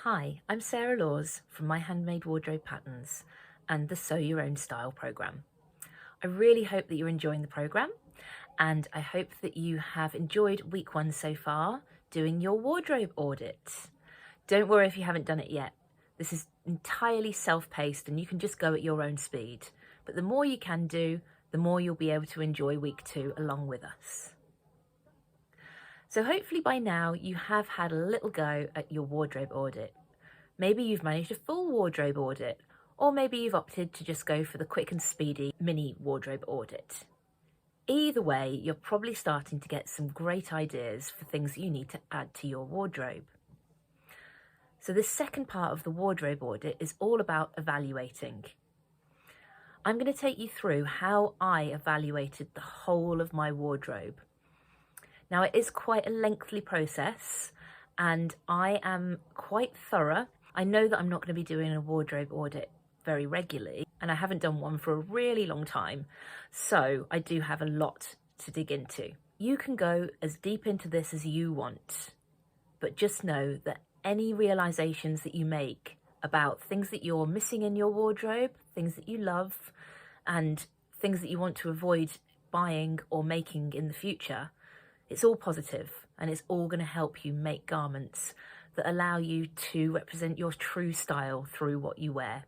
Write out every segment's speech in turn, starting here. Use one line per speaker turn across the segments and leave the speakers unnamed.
Hi, I'm Sarah Laws from My Handmade Wardrobe Patterns and the Sew Your Own Style programme. I really hope that you're enjoying the programme, and I hope that you have enjoyed week one so far doing your wardrobe audit. Don't worry if you haven't done it yet. This is entirely self-paced and you can just go at your own speed. But the more you can do, the more you'll be able to enjoy week two along with us. So hopefully by now you have had a little go at your wardrobe audit. Maybe you've managed a full wardrobe audit, or maybe you've opted to just go for the quick and speedy mini wardrobe audit. Either way, you're probably starting to get some great ideas for things that you need to add to your wardrobe. So this second part of the wardrobe audit is all about evaluating. I'm going to take you through how I evaluated the whole of my wardrobe. Now, it is quite a lengthy process and I am quite thorough. I know that I'm not going to be doing a wardrobe audit very regularly, and I haven't done one for a really long time, so I do have a lot to dig into. You can go as deep into this as you want, but just know that any realizations that you make about things that you're missing in your wardrobe, things that you love, and things that you want to avoid buying or making in the future, it's all positive and it's all going to help you make garments that allow you to represent your true style through what you wear.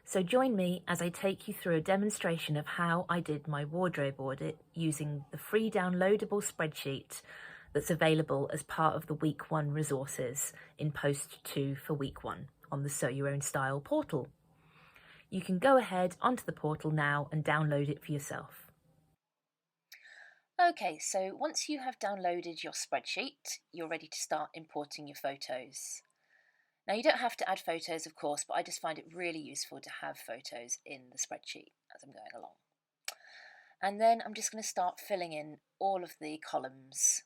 So join me as I take you through a demonstration of how I did my wardrobe audit using the free downloadable spreadsheet that's available as part of the week one resources in post 2 for week one on the Sew Your Own Style portal. You can go ahead onto the portal now and download it for yourself. Okay, so once you have downloaded your spreadsheet, you're ready to start importing your photos. Now, you don't have to add photos, of course, but I just find it really useful to have photos in the spreadsheet as I'm going along. And then I'm just going to start filling in all of the columns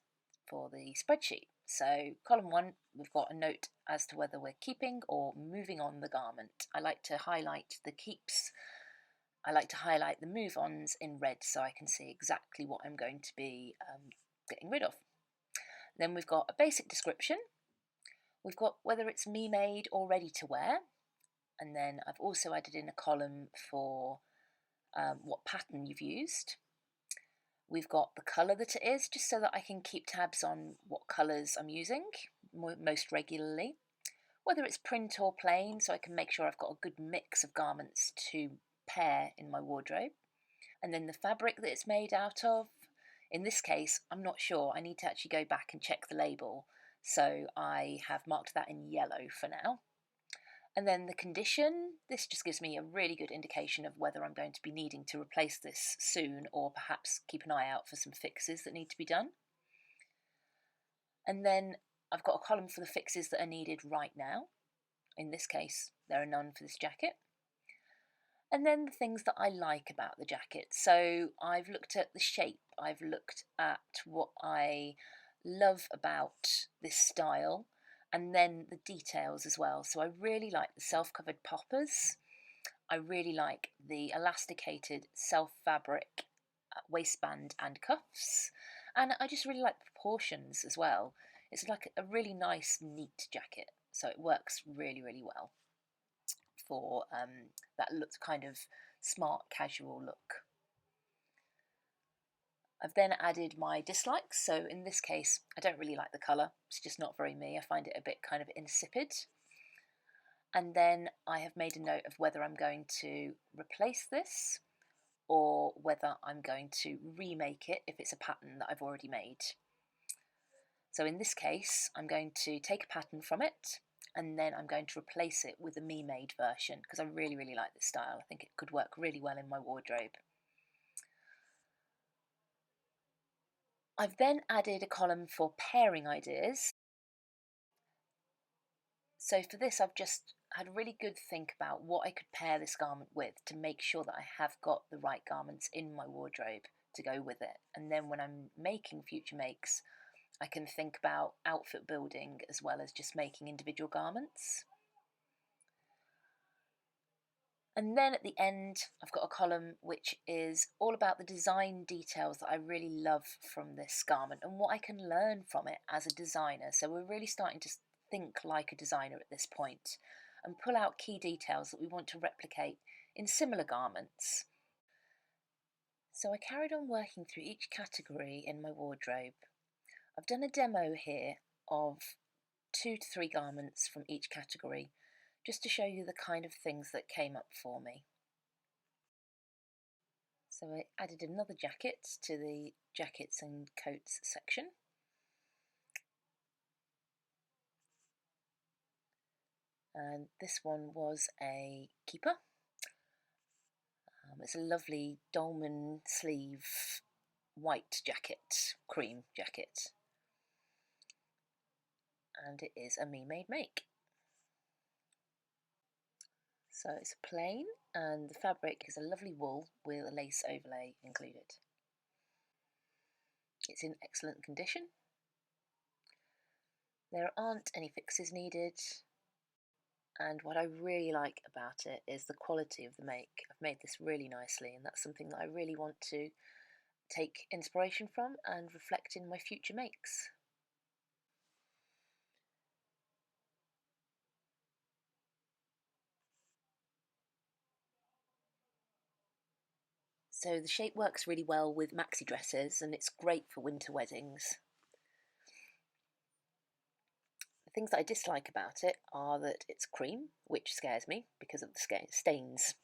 for the spreadsheet. So column 1, we've got a note as to whether we're keeping or moving on the garment. I like to highlight the keeps. I like to highlight the move-ons in red so I can see exactly what I'm going to be getting rid of. Then we've got a basic description. We've got whether it's me-made or ready to wear. And then I've also added in a column for what pattern you've used. We've got the colour that it is, just so that I can keep tabs on what colours I'm using most regularly. Whether it's print or plain, so I can make sure I've got a good mix of garments to pair in my wardrobe. And then the fabric that it's made out of. In this case, I'm not sure. I need to actually go back and check the label. So I have marked that in yellow for now. And then the condition, this just gives me a really good indication of whether I'm going to be needing to replace this soon or perhaps keep an eye out for some fixes that need to be done. And then I've got a column for the fixes that are needed right now. In this case, there are none for this jacket. And then the things that I like about the jacket. So I've looked at the shape, I've looked at what I love about this style, and then the details as well. So I really like the self-covered poppers. I really like the elasticated self-fabric waistband and cuffs. And I just really like the proportions as well. It's like a really nice, neat jacket. So it works really, really well for that looks kind of smart, casual look. I've then added my dislikes. So in this case, I don't really like the colour. It's just not very me. I find it a bit kind of insipid. And then I have made a note of whether I'm going to replace this or whether I'm going to remake it if it's a pattern that I've already made. So in this case, I'm going to take a pattern from it and then I'm going to replace it with a me-made version because I really, really like this style. I think it could work really well in my wardrobe. I've then added a column for pairing ideas. So for this, I've just had a really good think about what I could pair this garment with to make sure that I have got the right garments in my wardrobe to go with it. And then when I'm making future makes, I can think about outfit building as well as just making individual garments. And then at the end, I've got a column which is all about the design details that I really love from this garment and what I can learn from it as a designer. So we're really starting to think like a designer at this point and pull out key details that we want to replicate in similar garments. So I carried on working through each category in my wardrobe. I've done a demo here of 2 to 3 garments from each category, just to show you the kind of things that came up for me. So I added another jacket to the jackets and coats section. And this one was a keeper. It's a lovely dolman sleeve white jacket, cream jacket. And it is a me-made make. So it's plain, and the fabric is a lovely wool with a lace overlay included. It's in excellent condition. There aren't any fixes needed, and what I really like about it is the quality of the make. I've made this really nicely, and that's something that I really want to take inspiration from and reflect in my future makes. So the shape works really well with maxi dresses, and it's great for winter weddings. The things that I dislike about it are that it's cream, which scares me because of the stains.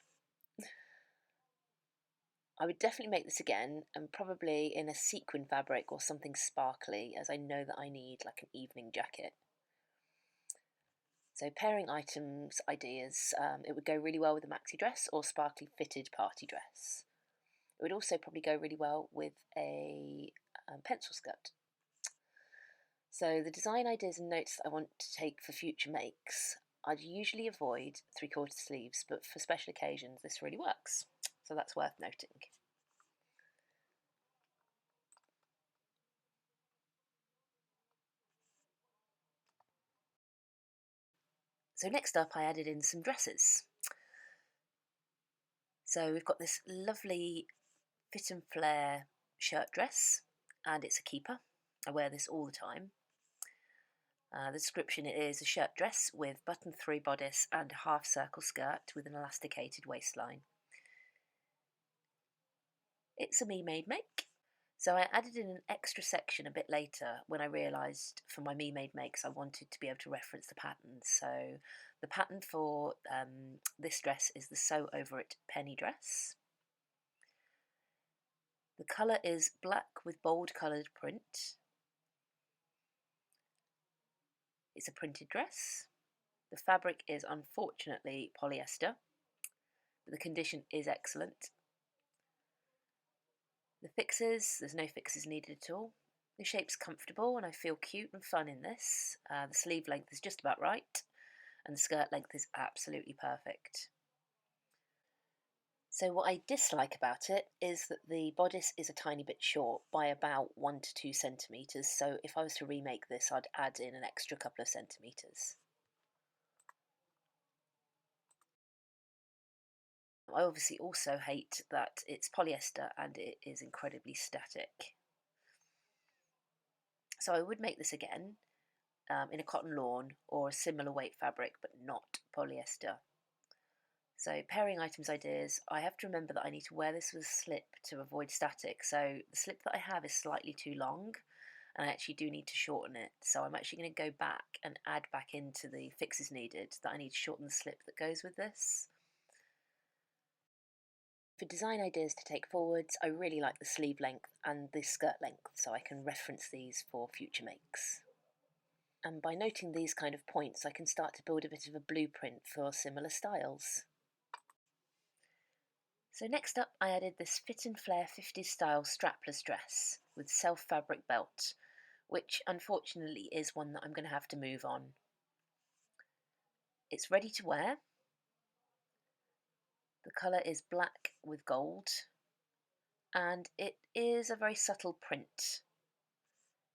I would definitely make this again, and probably in a sequin fabric or something sparkly, as I know that I need like an evening jacket. So pairing items ideas, it would go really well with a maxi dress or sparkly fitted party dress. It would also probably go really well with a pencil skirt. So the design ideas and notes that I want to take for future makes, I'd usually avoid 3/4 sleeves, but for special occasions this really works. So that's worth noting. So next up I added in some dresses. So we've got this lovely fit and flare shirt dress, and it's a keeper. I wear this all the time. The description is a shirt dress with button-through bodice and a half circle skirt with an elasticated waistline. It's a me-made make. So I added in an extra section a bit later when I realised for my me-made makes I wanted to be able to reference the patterns. So the pattern for this dress is the Sew Over It penny dress. The colour is black with bold coloured print. It's a printed dress. The fabric is unfortunately polyester, but the condition is excellent. The fixes, there's no fixes needed at all. The shape's comfortable and I feel cute and fun in this. The sleeve length is just about right, and the skirt length is absolutely perfect. So what I dislike about it is that the bodice is a tiny bit short by about 1 to 2 centimetres, so if I was to remake this I'd add in an extra couple of centimetres. I obviously also hate that it's polyester and it is incredibly static. So I would make this again in a cotton lawn or a similar weight fabric, but not polyester. So pairing items ideas, I have to remember that I need to wear this with a slip to avoid static. So the slip that I have is slightly too long and I actually do need to shorten it. So I'm actually going to go back and add back into the fixes needed that I need to shorten the slip that goes with this. For design ideas to take forwards, I really like the sleeve length and the skirt length, so I can reference these for future makes. And by noting these kind of points, I can start to build a bit of a blueprint for similar styles. So next up, I added this fit and flare 50s style strapless dress with self-fabric belt, which unfortunately is one that I'm going to have to move on. It's ready to wear. The colour is black with gold, and it is a very subtle print.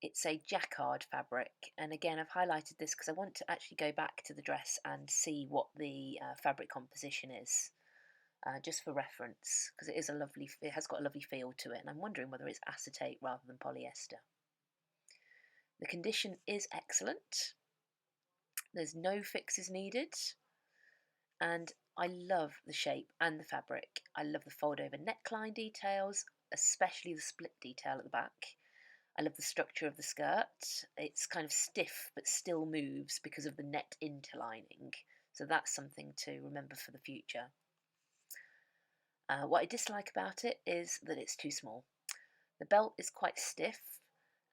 It's a jacquard fabric, and again I've highlighted this because I want to actually go back to the dress and see what the fabric composition is, just for reference, because it has got a lovely feel to it, and I'm wondering whether it's acetate rather than polyester. The condition is excellent. There's no fixes needed, and I love the shape and the fabric. I love the fold over neckline details, especially the split detail at the back. I love the structure of the skirt. It's kind of stiff but still moves because of the net interlining. So that's something to remember for the future. What I dislike about it is that it's too small. The belt is quite stiff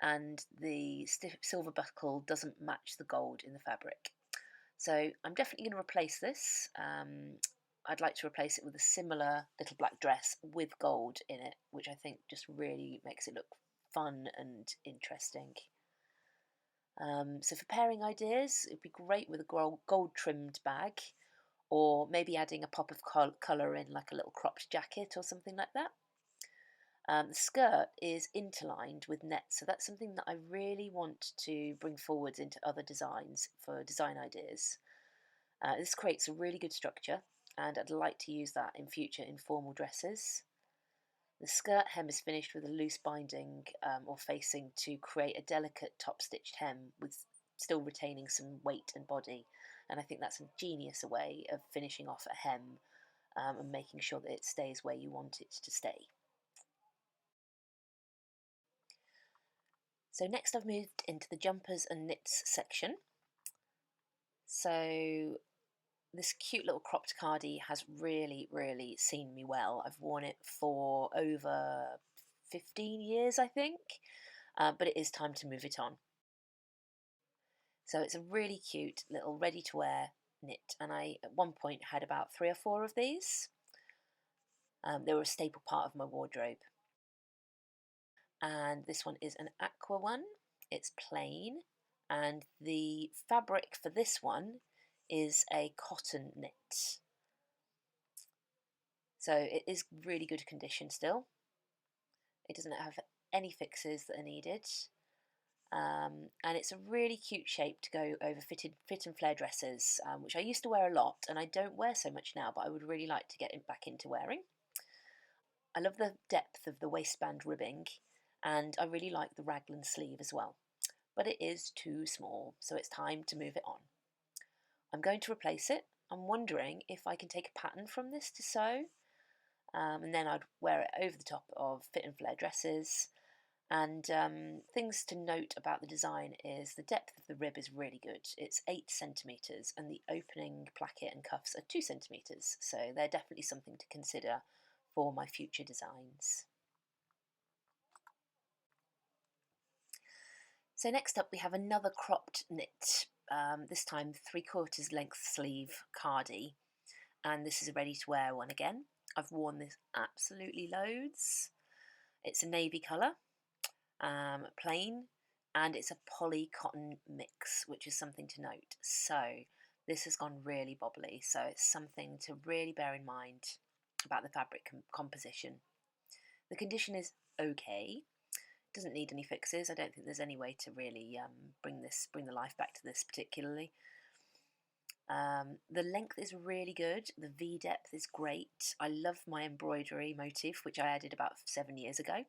and the stiff silver buckle doesn't match the gold in the fabric. So I'm definitely going to replace this. I'd like to replace it with a similar little black dress with gold in it, which I think just really makes it look fun and interesting. So for pairing ideas, it'd be great with a gold trimmed bag, or maybe adding a pop of colour in like a little cropped jacket or something like that. The skirt is interlined with net, so that's something that I really want to bring forwards into other designs for design ideas. This creates a really good structure, and I'd like to use that in future informal dresses. The skirt hem is finished with a loose binding or facing to create a delicate top stitched hem with still retaining some weight and body, and I think that's a genius way of finishing off a hem and making sure that it stays where you want it to stay. So next I've moved into the jumpers and knits section. So this cute little cropped cardie has really seen me well. I've worn it for over 15 years, I think, but it is time to move it on. So it's a really cute little ready-to-wear knit, and I at one point had about 3 or 4 of these. They were a staple part of my wardrobe. And this one is an aqua one. It's plain, and the fabric for this one is a cotton knit. So it is really good condition still. It doesn't have any fixes that are needed. And it's a really cute shape to go over fit and flare dresses, which I used to wear a lot, and I don't wear so much now, but I would really like to get back into wearing. I love the depth of the waistband ribbing, and I really like the raglan sleeve as well. But it is too small, so it's time to move it on. I'm going to replace it. I'm wondering if I can take a pattern from this to sew, and then I'd wear it over the top of fit and flare dresses. And things to note about the design is the depth of the rib is really good. It's 8 centimetres and the opening placket and cuffs are 2 centimetres, so they're definitely something to consider for my future designs. So next up we have another cropped knit, this time 3/4 length sleeve cardie, and this is a ready to wear one again. I've worn this absolutely loads. It's a navy colour, plain, and it's a poly cotton mix, which is something to note. So this has gone really bobbly, so it's something to really bear in mind about the fabric composition. The condition is okay. Doesn't need any fixes. I don't think there's any way to really bring the life back to this particularly. The length is really good. The V depth is great. I love my embroidery motif, which I added about 7 years ago.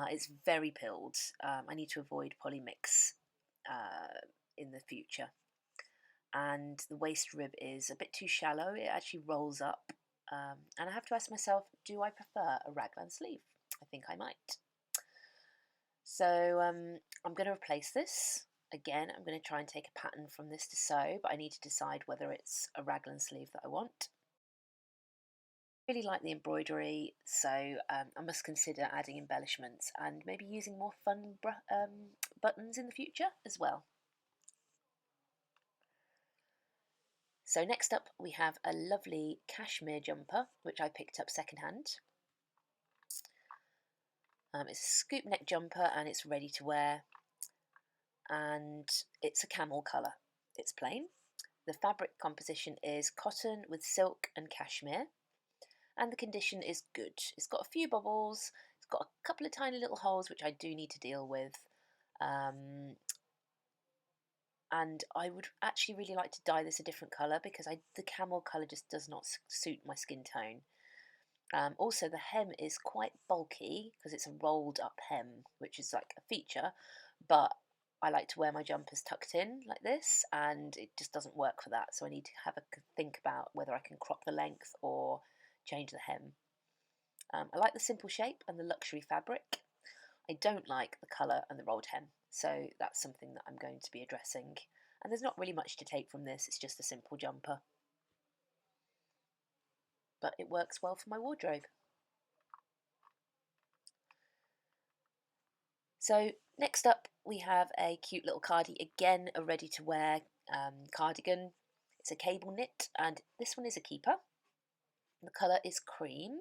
It's very pilled. I need to avoid polymix in the future. And the waist rib is a bit too shallow. It actually rolls up. And I have to ask myself, do I prefer a raglan sleeve? I think I might. So I'm going to replace this. Again, I'm going to try and take a pattern from this to sew, but I need to decide whether it's a raglan sleeve that I want. I really like the embroidery, so I must consider adding embellishments and maybe using more fun buttons in the future as well. So next up we have a lovely cashmere jumper, which I picked up secondhand. It's a scoop neck jumper and it's ready to wear, and it's a camel colour. It's plain. The fabric composition is cotton with silk and cashmere, and the condition is good. It's got a few bubbles, it's got a couple of tiny little holes which I do need to deal with, and I would actually really like to dye this a different colour because the camel colour just does not suit my skin tone. Also the hem is quite bulky because it's a rolled up hem, which is like a feature, but I like to wear my jumpers tucked in like this, and it just doesn't work for that. So I need to have a think about whether I can crop the length or change the hem. I like the simple shape and the luxury fabric. I don't like the colour and the rolled hem, so that's something that I'm going to be addressing. And there's not really much to take from this, it's just a simple jumper. But it works well for my wardrobe. So next up we have a cute little cardi, again a ready to wear cardigan. It's a cable knit and this one is a keeper. The colour is cream.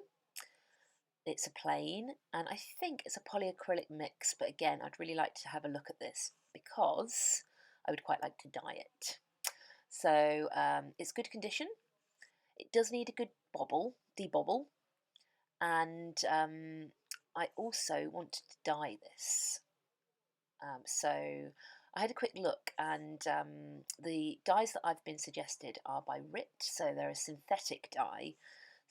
It's a plain and I think it's a polyacrylic mix, but again I'd really like to have a look at this because I would quite like to dye it. So it's good condition. It does need a good debobble, and I also wanted to dye this. So I had a quick look, and the dyes that I've been suggested are by RIT, so they're a synthetic dye.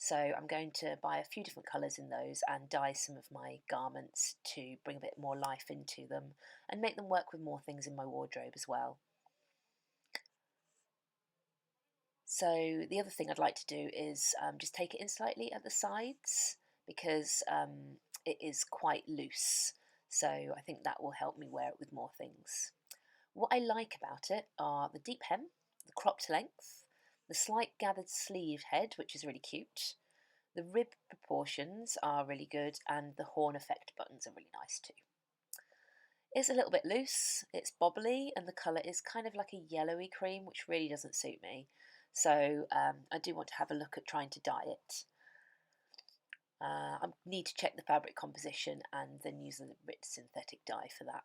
So I'm going to buy a few different colours in those and dye some of my garments to bring a bit more life into them and make them work with more things in my wardrobe as well. So the other thing I'd like to do is just take it in slightly at the sides because it is quite loose. So I think that will help me wear it with more things. What I like about it are the deep hem, the cropped length, the slight gathered sleeve head, which is really cute. The rib proportions are really good and the horn effect buttons are really nice too. It's a little bit loose, it's bobbly, and the colour is kind of like a yellowy cream, which really doesn't suit me. So I do want to have a look at trying to dye it. I need to check the fabric composition and then use the RIT synthetic dye for that.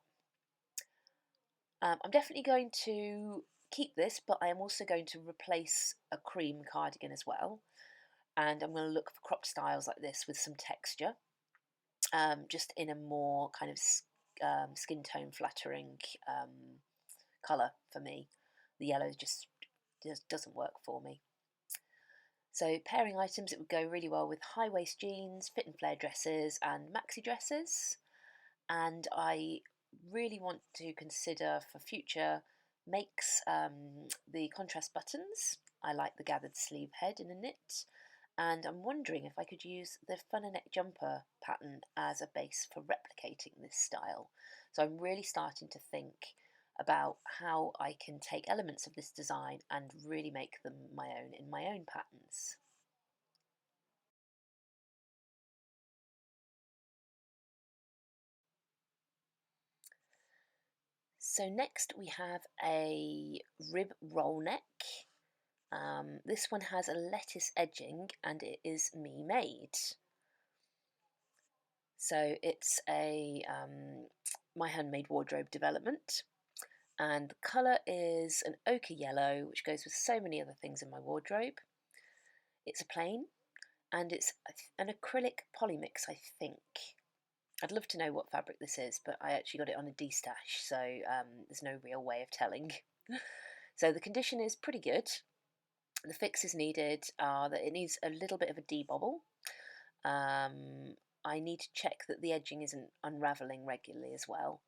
I'm definitely going to keep this, but I am also going to replace a cream cardigan as well. And I'm going to look for cropped styles like this with some texture, just in a more kind of skin tone flattering colour for me. The yellow just doesn't work for me. So pairing items, it would go really well with high waist jeans, fit and flare dresses and maxi dresses. And I really want to consider for future makes the contrast buttons. I like the gathered sleeve head in a knit. And I'm wondering if I could use the funner neck jumper pattern as a base for replicating this style. So I'm really starting to think about how I can take elements of this design and really make them my own in my own patterns. So next we have a rib roll neck. This one has a lettuce edging and it is me made. So it's a my handmade wardrobe development. And the colour is an ochre yellow, which goes with so many other things in my wardrobe. It's a plain, and it's an acrylic polymix, I think. I'd love to know what fabric this is, but I actually got it on a D-stash, so there's no real way of telling. So the condition is pretty good. The fixes needed are that it needs a little bit of a debobble. I need to check that the edging isn't unravelling regularly as well.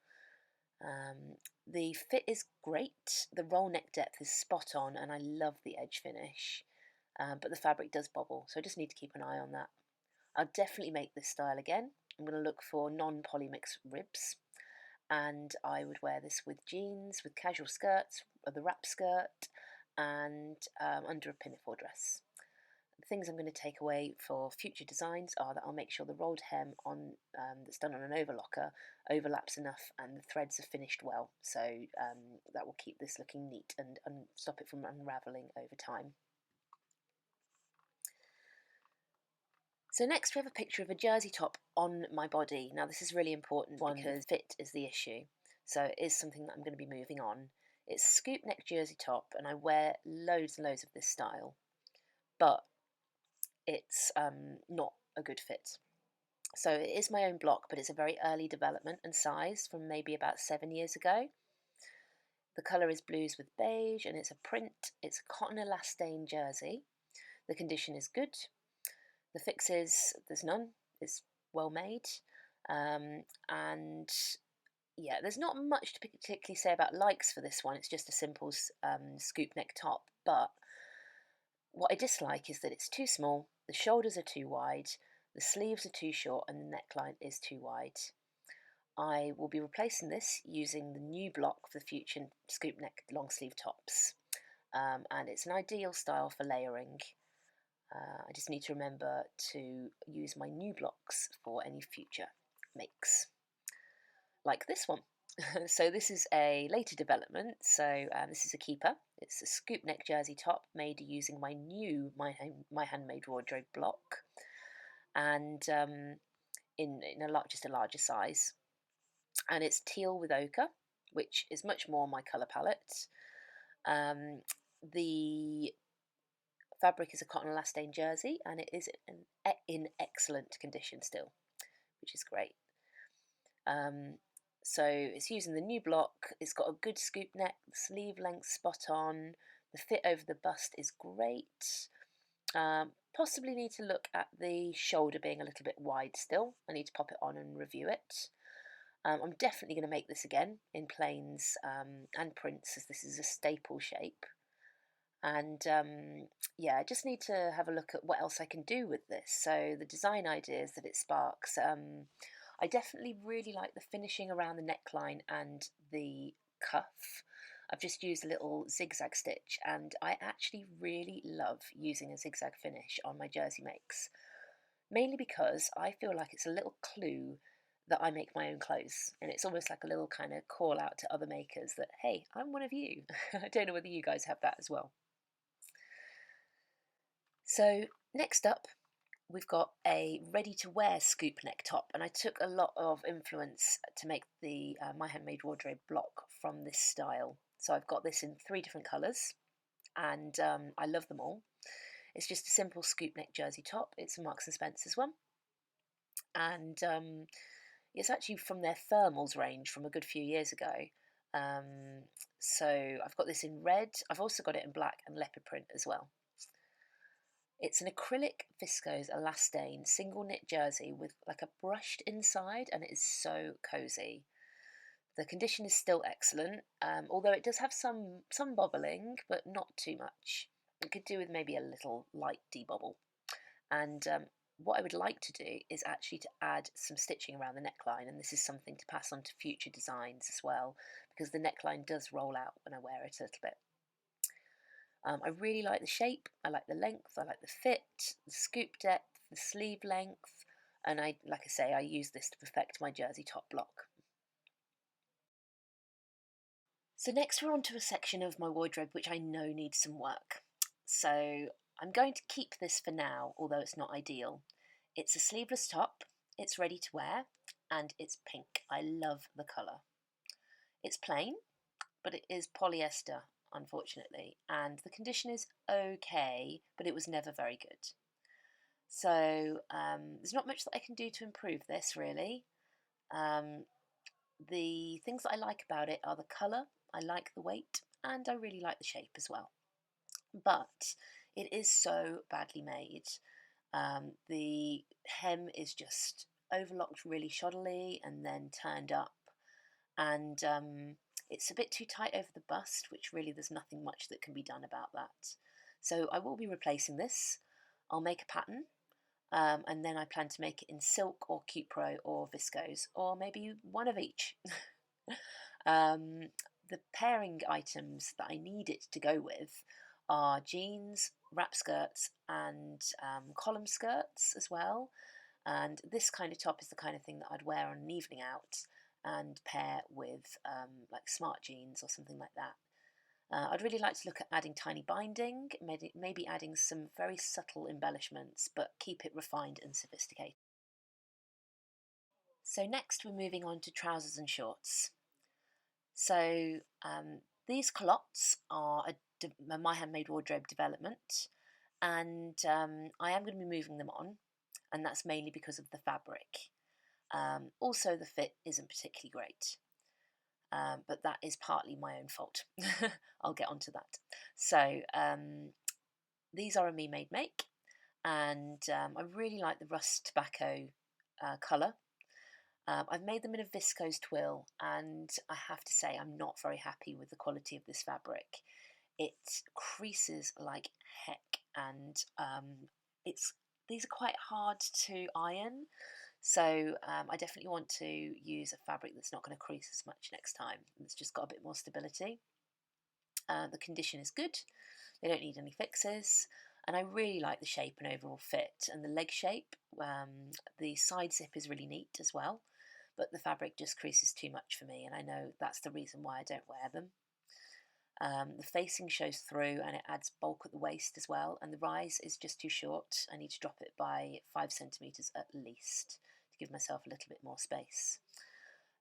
The fit is great, the roll neck depth is spot on, and I love the edge finish, but the fabric does bobble, so I just need to keep an eye on that. I'll definitely make this style again. I'm going to look for non-polymix ribs, and I would wear this with jeans, with casual skirts, the wrap skirt, and under a pinafore dress. The things I'm going to take away for future designs are that I'll make sure the rolled hem on that's done on an overlocker overlaps enough and the threads are finished well, so that will keep this looking neat and stop it from unravelling over time. So next we have a picture of a jersey top on my body. Now this is really important because fit is the issue, so it is something that I'm going to be moving on. It's a scoop neck jersey top and I wear loads and loads of this style, but it's not a good fit. So it is my own block, but it's a very early development and size from maybe about 7 years ago. The colour is blues with beige and it's a print. It's a cotton elastane jersey. The condition is good. The fixes, there's none. It's well made. And Yeah, there's not much to particularly say about likes for this one. It's just a simple scoop neck top. But what I dislike is that it's too small, the shoulders are too wide, the sleeves are too short, and the neckline is too wide. I will be replacing this using the new block for the future scoop neck long sleeve tops. And it's an ideal style for layering. I just need to remember to use my new blocks for any future makes, like this one. So this is a later development, so this is a keeper. It's a scoop neck jersey top made using my new My Handmade Wardrobe block, and in just a larger size. And it's teal with ochre, which is much more my colour palette. The fabric is a cotton elastane jersey, and it is in excellent condition still, which is great. So it's using the new block. It's got a good scoop neck, the sleeve length spot on, the fit over the bust is great. Possibly need to look at the shoulder being a little bit wide still. I need to pop it on and review it. I'm definitely going to make this again in plains and prints, as this is a staple shape. And yeah, I just need to have a look at what else I can do with this. So the design ideas that it sparks. I definitely really like the finishing around the neckline and the cuff. I've just used a little zigzag stitch, and I actually really love using a zigzag finish on my jersey makes, mainly because I feel like it's a little clue that I make my own clothes, and it's almost like a little kind of call out to other makers that, hey, I'm one of you. I don't know whether you guys have that as well. So next up, we've got a ready-to-wear scoop neck top, and I took a lot of influence to make the My Handmade Wardrobe block from this style. So I've got this in 3 different colours, and I love them all. It's just a simple scoop neck jersey top. It's a Marks and Spencer's one, and it's actually from their thermals range from a good few years ago. So I've got this in red. I've also got it in black and leopard print as well. It's an acrylic viscose elastane single knit jersey with like a brushed inside, and it is so cozy. The condition is still excellent, although it does have some bobbling, but not too much. It could do with maybe a little light debobble. And what I would like to do is actually to add some stitching around the neckline, and this is something to pass on to future designs as well, because the neckline does roll out when I wear it a little bit. I really like the shape, I like the length, I like the fit, the scoop depth, the sleeve length, and like I say, I use this to perfect my jersey top block. So next we're on to a section of my wardrobe which I know needs some work. So I'm going to keep this for now, although it's not ideal. It's a sleeveless top, it's ready to wear, and it's pink. I love the colour. It's plain, but it is polyester, unfortunately, and the condition is okay, but it was never very good. So there's not much that I can do to improve this, really. The things that I like about it are the colour, I like the weight, and I really like the shape as well. But it is so badly made. The hem is just overlocked really shoddily and then turned up, and it's a bit too tight over the bust, which really there's nothing much that can be done about that. So I will be replacing this. I'll make a pattern, and then I plan to make it in silk or cupro or viscose, or maybe one of each. The pairing items that I need it to go with are jeans, wrap skirts, and column skirts as well. And this kind of top is the kind of thing that I'd wear on an evening out and pair with like smart jeans or something like that. I'd really like to look at adding tiny binding, maybe adding some very subtle embellishments, but keep it refined and sophisticated. So next we're moving on to trousers and shorts. So these culottes are a My Handmade Wardrobe development, and I am going to be moving them on, and that's mainly because of the fabric. Also, the fit isn't particularly great, but that is partly my own fault. I'll get onto that. So these are a me made make, and I really like the rust tobacco colour. I've made them in a viscose twill, and I have to say I'm not very happy with the quality of this fabric. It creases like heck, and it's these are quite hard to iron, so I definitely want to use a fabric that's not going to crease as much next time. It's just got a bit more stability. The condition is good, they don't need any fixes, and I really like the shape and overall fit and the leg shape. The side zip is really neat as well, but the fabric just creases too much for me, and I know that's the reason why I don't wear them. The facing shows through and it adds bulk at the waist as well, and the rise is just too short. I need to drop it by 5 centimetres at least to give myself a little bit more space.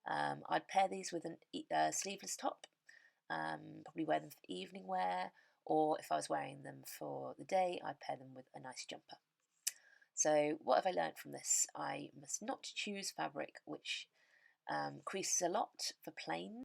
I'd pair these with a sleeveless top, probably wear them for evening wear, or if I was wearing them for the day, I'd pair them with a nice jumper. So what have I learned from this? I must not choose fabric which creases a lot for plain.